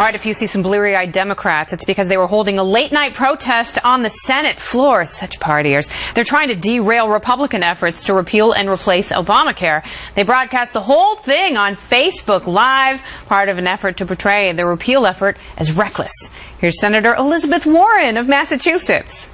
All right, if you see some bleary-eyed Democrats, it's because they were holding a late-night protest on the Senate floor. Such partiers. They're trying to derail Republican efforts to repeal and replace Obamacare. They broadcast the whole thing on Facebook Live, part of an effort to portray the repeal effort as reckless. Here's Senator Elizabeth Warren of Massachusetts.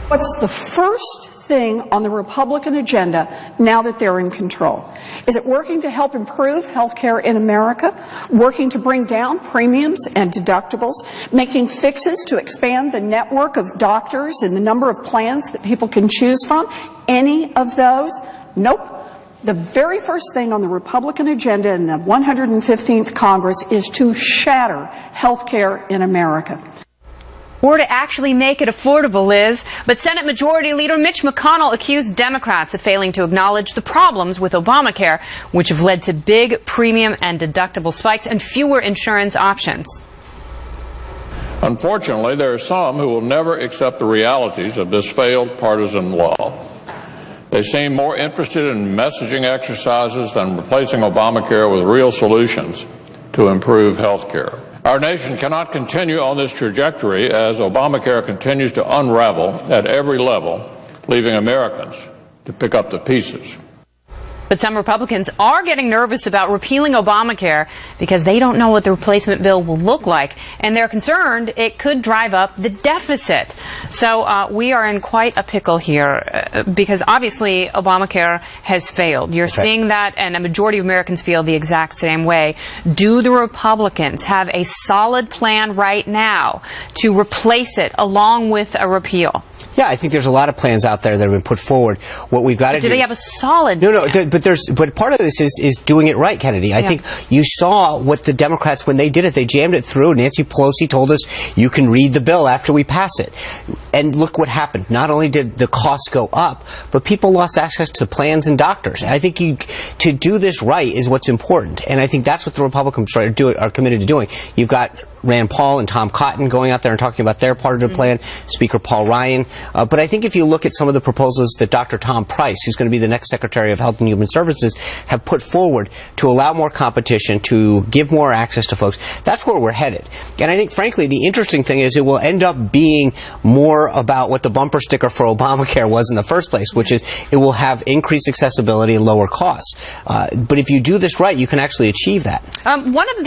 What's the first thing on the Republican agenda now that they're in control? Is it working to help improve health care in America, working to bring down premiums and deductibles, making fixes to expand the network of doctors and the number of plans that people can choose from? Any of those? Nope. The very first thing on the Republican agenda in the 115th Congress is to shatter health care in America. Or to actually make it affordable, Liz. But Senate Majority Leader Mitch McConnell accused Democrats of failing to acknowledge the problems with Obamacare, which have led to big premium and deductible spikes and fewer insurance options. Unfortunately, there are some who will never accept the realities of this failed partisan law. They seem more interested in messaging exercises than replacing Obamacare with real solutions to improve health care. Our nation cannot continue on this trajectory as Obamacare continues to unravel at every level, leaving Americans to pick up the pieces. But some Republicans are getting nervous about repealing Obamacare because they don't know what the replacement bill will look like, and they're concerned it could drive up the deficit. So we are in quite a pickle here because obviously Obamacare has failed. You're seeing that, and a majority of Americans feel the exact same way. Do the Republicans have a solid plan right now to replace it along with a repeal? Yeah, I think there's a lot of plans out there that have been put forward. What we've got to do. Do they have a solid plan? No, but part of this is doing it right, Kennedy. I think you saw what the Democrats, when they did it, they jammed it through. Nancy Pelosi told us you can read the bill after we pass it. And look what happened. Not only did the costs go up, but people lost access to plans and doctors. And I think to do this right is what's important. And I think that's what the Republicans are committed to doing. You've got Rand Paul and Tom Cotton going out there and talking about their part of the plan, Speaker Paul Ryan. But I think if you look at some of the proposals that Dr. Tom Price, who's going to be the next Secretary of Health and Human Services, have put forward to allow more competition, to give more access to folks, that's where we're headed. And I think, frankly, the interesting thing is it will end up being more about what the bumper sticker for Obamacare was in the first place, which is it will have increased accessibility and lower costs. But if you do this right, you can actually achieve that. One of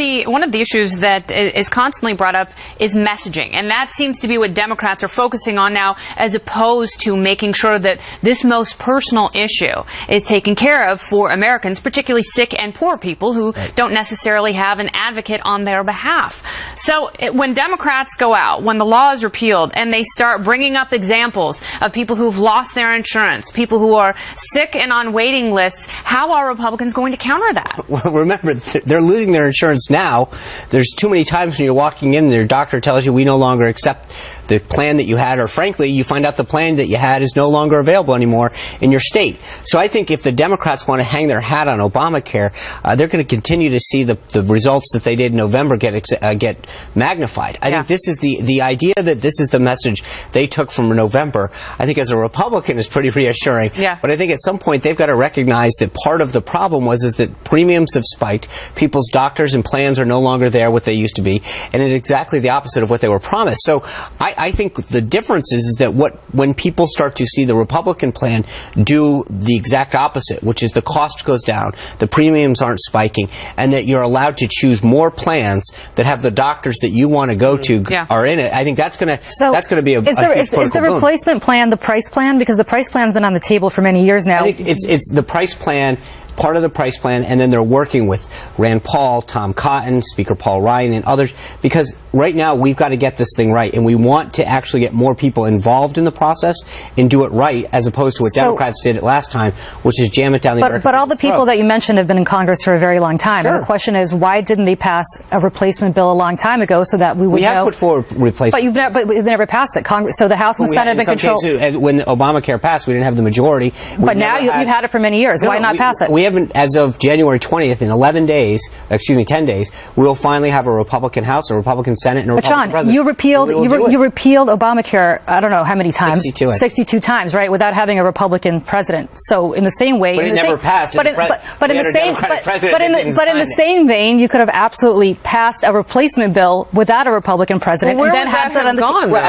the issues that is constantly brought up is messaging, and that seems to be what Democrats are focusing on now, as opposed to making sure that this most personal issue is taken care of for Americans, particularly sick and poor people who don't necessarily have an advocate on their behalf. So when Democrats go out, when the law is repealed, and they start bringing up examples of people who've lost their insurance, people who are sick and on waiting lists, how are Republicans going to counter that? Well, remember, they're losing their insurance now. There's too many times when you're walking in and your doctor tells you we no longer accept the plan that you had, or frankly, you find out the plan that you had is no longer available anymore in your state. So I think if the Democrats want to hang their hat on Obamacare, they're going to continue to see the results that they did in November get magnified. I think this is the idea that this is the message they took from November, I think as a Republican is pretty reassuring. But I think at some point they've got to recognize that part of the problem is that premiums have spiked, people's doctors and plans are no longer there what they used to be, and it's exactly the opposite of what they were promised. So I think the difference is that when people start to see the Republican plan do the exact opposite, which is the cost goes down, the premiums aren't spiking, and that you're allowed to choose more plans that have the doctors that you want to go to are in it. I think that's going to be a huge political Is the replacement plan the price plan? Because the price plan's been on the table for many years now. I think it's the price plan, part of the price plan, and then they're working with Rand Paul, Tom Cotton, Speaker Paul Ryan, and others, because right now we've got to get this thing right, and we want to actually get more people involved in the process and do it right, as opposed to what Democrats did it last time, which is jam it down the American But all the people that you mentioned have been in Congress for a very long time. And the question is, why didn't they pass a replacement bill a long time ago so that we would know? We have put forward replacement. But we've never passed it. Congress, so the House and the Senate have been controlled. When Obamacare passed, we didn't have the majority. But now you've had it for many years. Why not pass it? We as of January 20th, in 10 days, we'll finally have a Republican House, a Republican Senate, and a Republican president. You repealed Obamacare, I don't know how many times? 62 times, right, without having a Republican president. So in the same way... But it never passed. But in the same vein, you could have absolutely passed a replacement bill without a Republican president. Well, where and then would that have gone? It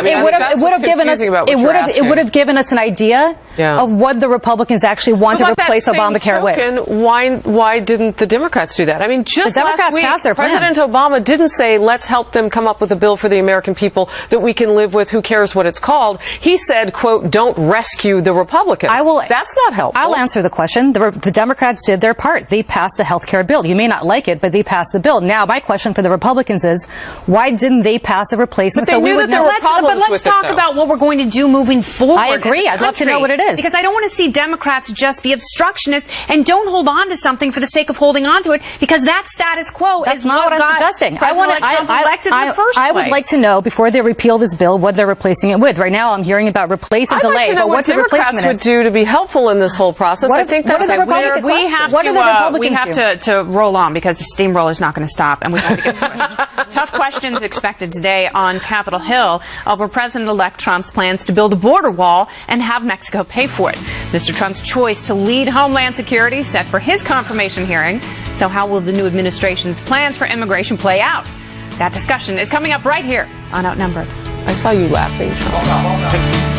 would have given us an idea of what the Republicans actually want to replace Obamacare with. Why didn't the Democrats do that? I mean, just last week, President Obama didn't say, let's help them come up with a bill for the American people that we can live with, who cares what it's called. He said, quote, don't rescue the Republicans. That's not helpful. I'll answer the question. The Democrats did their part. They passed a health care bill. You may not like it, but they passed the bill. Now, my question for the Republicans is, why didn't they pass a replacement? But they knew that there were problems with it, let's talk about what we're going to do moving forward. I agree. I'd love to know what it is. Because I don't want to see Democrats just be obstructionists and don't hold on to something for the sake of holding on to it, because that status quo That's is not what I'm suggesting. I would like to know, before they repeal this bill, what they're replacing it with. Right now, I'm hearing about replace and delay. I'd like to know what Democrats would do to be helpul in this whole process. I think that's we have to roll on, because the steamroller's not going to stop, and we have to get to tough questions expected today on Capitol Hill over President-elect Trump's plans to build a border wall and have Mexico pay for it. Mr. Trump's choice to lead Homeland Security set for his confirmation hearing. So how will the new administration's plans for immigration play out? That discussion is coming up right here on Outnumbered. I saw you laughing, Trump.